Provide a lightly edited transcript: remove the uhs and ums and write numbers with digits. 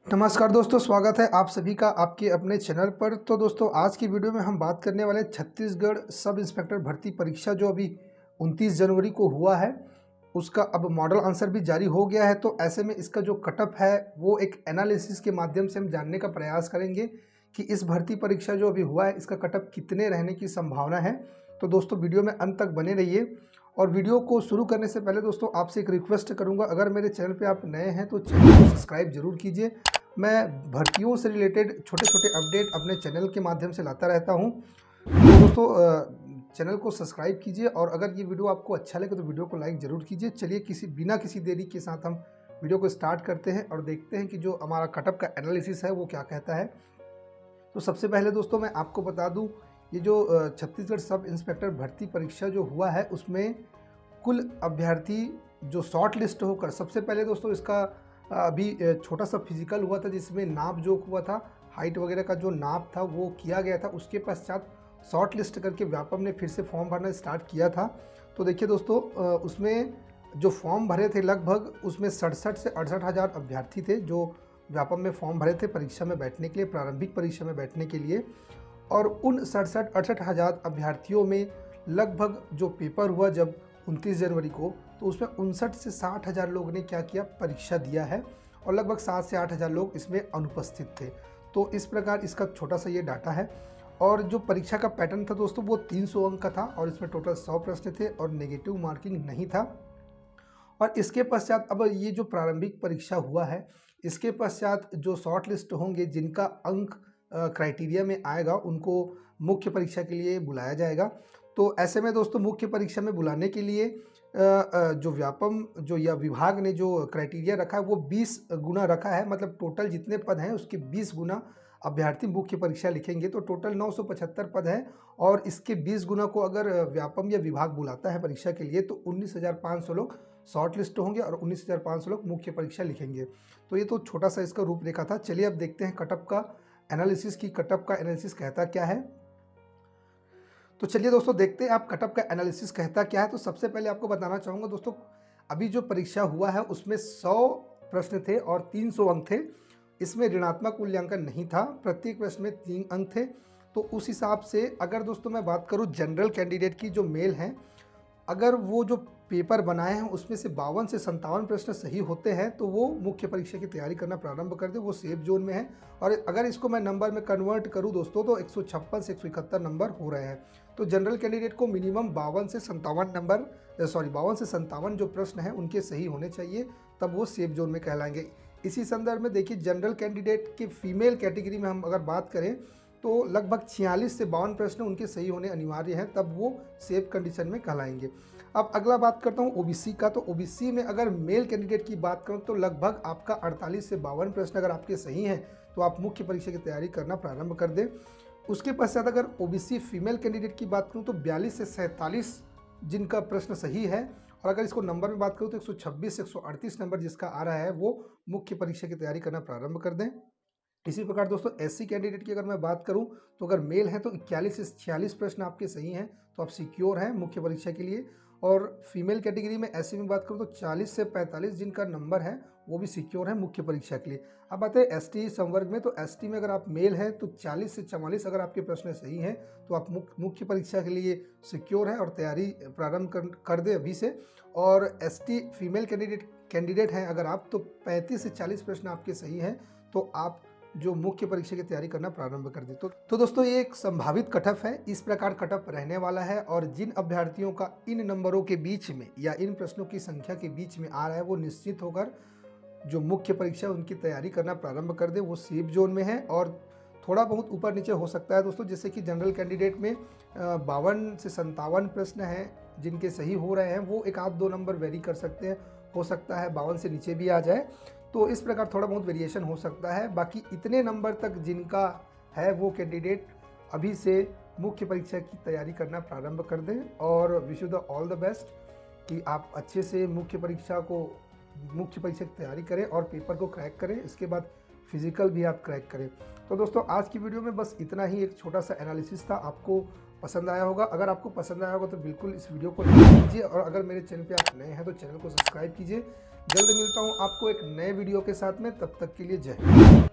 नमस्कार दोस्तों, स्वागत है आप सभी का आपके अपने चैनल पर। तो दोस्तों आज की वीडियो में हम बात करने वाले हैं छत्तीसगढ़ सब इंस्पेक्टर भर्ती परीक्षा जो अभी 29 जनवरी को हुआ है, उसका अब मॉडल आंसर भी जारी हो गया है। तो ऐसे में इसका जो कटअप है वो एक एनालिसिस के माध्यम से हम जानने का प्रयास करेंगे कि इस भर्ती परीक्षा जो अभी हुआ है इसका कटअप कितने रहने की संभावना है। तो दोस्तों वीडियो में अंत तक बने रहिए। और वीडियो को शुरू करने से पहले दोस्तों आपसे एक रिक्वेस्ट करूंगा, अगर मेरे चैनल पे आप नए हैं तो चैनल को सब्सक्राइब जरूर कीजिए। मैं भर्तियों से रिलेटेड छोटे-छोटे अपडेट अपने चैनल के माध्यम से लाता रहता हूँ। तो दोस्तों चैनल को सब्सक्राइब कीजिए और अगर ये वीडियो आपको अच्छा लगे तो वीडियो को लाइक ज़रूर कीजिए। चलिए बिना किसी देरी के साथ हम वीडियो को स्टार्ट करते हैं और देखते हैं कि जो हमारा कटअप का एनालिसिस है वो क्या कहता है। तो सबसे पहले दोस्तों मैं आपको बता दूँ, ये जो छत्तीसगढ़ सब इंस्पेक्टर भर्ती परीक्षा जो हुआ है उसमें कुल अभ्यर्थी जो शॉर्ट लिस्ट होकर, सबसे पहले दोस्तों इसका अभी छोटा सा फिजिकल हुआ था जिसमें नाप जोख हुआ था, हाइट वगैरह का जो नाप था वो किया गया था। उसके पश्चात शॉर्ट लिस्ट करके व्यापम ने फिर से फॉर्म भरना स्टार्ट किया था। तो देखिए दोस्तों उसमें जो फॉर्म भरे थे लगभग उसमें 67 से 68 हज़ार अभ्यर्थी थे जो व्यापम में फॉर्म भरे थे परीक्षा में बैठने के लिए, प्रारंभिक परीक्षा में बैठने के लिए। और उन 67-68 हज़ार अभ्यर्थियों में लगभग जो पेपर हुआ जब 29 जनवरी को, तो उसमें 59 से 60 हज़ार लोगों ने क्या किया, परीक्षा दिया है और लगभग 7 से 8 हज़ार लोग इसमें अनुपस्थित थे। तो इस प्रकार इसका छोटा सा ये डाटा है। और जो परीक्षा का पैटर्न था दोस्तों वो 300 अंक का था और इसमें टोटल 100 प्रश्न थे और नेगेटिव मार्किंग नहीं था। और इसके पश्चात अब ये जो प्रारंभिक परीक्षा हुआ है इसके पश्चात जो शॉर्ट लिस्ट होंगे जिनका अंक क्राइटेरिया में आएगा उनको मुख्य परीक्षा के लिए बुलाया जाएगा। तो ऐसे में दोस्तों मुख्य परीक्षा में बुलाने के लिए जो व्यापम जो या विभाग ने जो क्राइटेरिया रखा है वो 20 गुना रखा है, मतलब टोटल जितने पद हैं उसके 20 गुना अभ्यर्थी मुख्य परीक्षा लिखेंगे। तो टोटल 975 पद हैं और इसके 20 गुना को अगर व्यापम या विभाग बुलाता है परीक्षा के लिए तो 19,500 लोग शॉर्ट लिस्ट होंगे और 19,500 लोग मुख्य परीक्षा लिखेंगे। तो ये तो छोटा सा इसका रूपरेखा था। चलिए अब देखते हैं कटअप का एनालिसिस की कटअप का एनालिसिस कहता क्या है। तो चलिए दोस्तों देखते हैं आप कटअप का एनालिसिस कहता क्या है। तो सबसे पहले आपको बताना चाहूँगा दोस्तों, अभी जो परीक्षा हुआ है उसमें 100 प्रश्न थे और 300 अंक थे। इसमें ऋणात्मक मूल्यांकन नहीं था, प्रत्येक प्रश्न में 3 अंक थे। तो उस हिसाब से अगर दोस्तों मैं बात करूँ जनरल कैंडिडेट की जो मेल हैं, अगर वो जो पेपर बनाए हैं उसमें से 52 से 57 प्रश्न सही होते हैं तो वो मुख्य परीक्षा की तैयारी करना प्रारंभ कर दे, वो सेफ जोन में है। और अगर इसको मैं नंबर में कन्वर्ट करूं दोस्तों तो 156 से 171 नंबर हो रहे हैं। तो जनरल कैंडिडेट को मिनिमम 52 से 57 नंबर 52 से 57 जो प्रश्न हैं उनके सही होने चाहिए, तब वो सेफ जोन में कहलाएंगे। इसी संदर्भ में देखिए जनरल कैंडिडेट की फीमेल कैटेगरी में हम अगर बात करें तो लगभग 46 से 52 प्रश्न उनके सही होने अनिवार्य हैं, तब वो सेफ कंडीशन में कहलाएंगे। अब अगला बात करता हूँ ओबीसी का। तो ओबीसी में अगर मेल कैंडिडेट की बात करूँ तो लगभग आपका 48 से 52 प्रश्न अगर आपके सही हैं तो आप मुख्य परीक्षा की तैयारी करना प्रारंभ कर दें। उसके पश्चात अगर ओबीसी फीमेल कैंडिडेट की बात करूँ तो 42 से 47 जिनका प्रश्न सही है, और अगर इसको नंबर में बात करूँ तो 126 से 138 नंबर जिसका आ रहा है वो मुख्य परीक्षा की तैयारी करना प्रारंभ कर दें। इसी प्रकार दोस्तों एससी कैंडिडेट की अगर मैं बात करूं तो अगर मेल है तो 41 से 46 प्रश्न आपके सही हैं तो आप सिक्योर हैं मुख्य परीक्षा के लिए। और फीमेल कैटेगरी में एससी में बात करूं तो 40 से 45 जिनका नंबर है वो भी सिक्योर है मुख्य परीक्षा के लिए। अब आते हैं एसटी संवर्ग में। तो एसटी में अगर आप मेल हैं तो 40 से 44 अगर आपके प्रश्न सही हैं तो आप मुख्य परीक्षा के लिए सिक्योर हैं और तैयारी प्रारंभ कर दें अभी से। और एसटी फीमेल कैंडिडेट हैं अगर आप, तो 35 से 40 प्रश्न आपके सही हैं तो आप जो मुख्य परीक्षा की तैयारी करना प्रारंभ कर दे। तो दोस्तों ये एक संभावित कटअप है, इस प्रकार कटअप रहने वाला है। और जिन अभ्यर्थियों का इन नंबरों के बीच में या इन प्रश्नों की संख्या के बीच में आ रहा है वो निश्चित होकर जो मुख्य परीक्षा उनकी तैयारी करना प्रारंभ कर दे, वो सेफ जोन में है। और थोड़ा बहुत ऊपर नीचे हो सकता है दोस्तों, जैसे कि जनरल कैंडिडेट में 52 से 57 प्रश्न हैं जिनके सही हो रहे हैं, वो एक आध दो नंबर वेरी कर सकते हैं, हो सकता है 52 से नीचे भी आ जाए। तो इस प्रकार थोड़ा बहुत वेरिएशन हो सकता है। बाकी इतने नंबर तक जिनका है वो कैंडिडेट अभी से मुख्य परीक्षा की तैयारी करना प्रारंभ कर दें। और wish you the all the best कि आप अच्छे से मुख्य परीक्षा की तैयारी करें और पेपर को क्रैक करें, इसके बाद फिजिकल भी आप क्रैक करें। तो दोस्तों आज की वीडियो में बस इतना ही, एक छोटा सा एनालिसिस था आपको पसंद आया होगा। अगर आपको पसंद आया होगा तो बिल्कुल इस वीडियो को लाइक कीजिए और अगर मेरे चैनल पे आप नए हैं तो चैनल को सब्सक्राइब कीजिए। जल्द मिलता हूँ आपको एक नए वीडियो के साथ में, तब तक के लिए जय हिंद।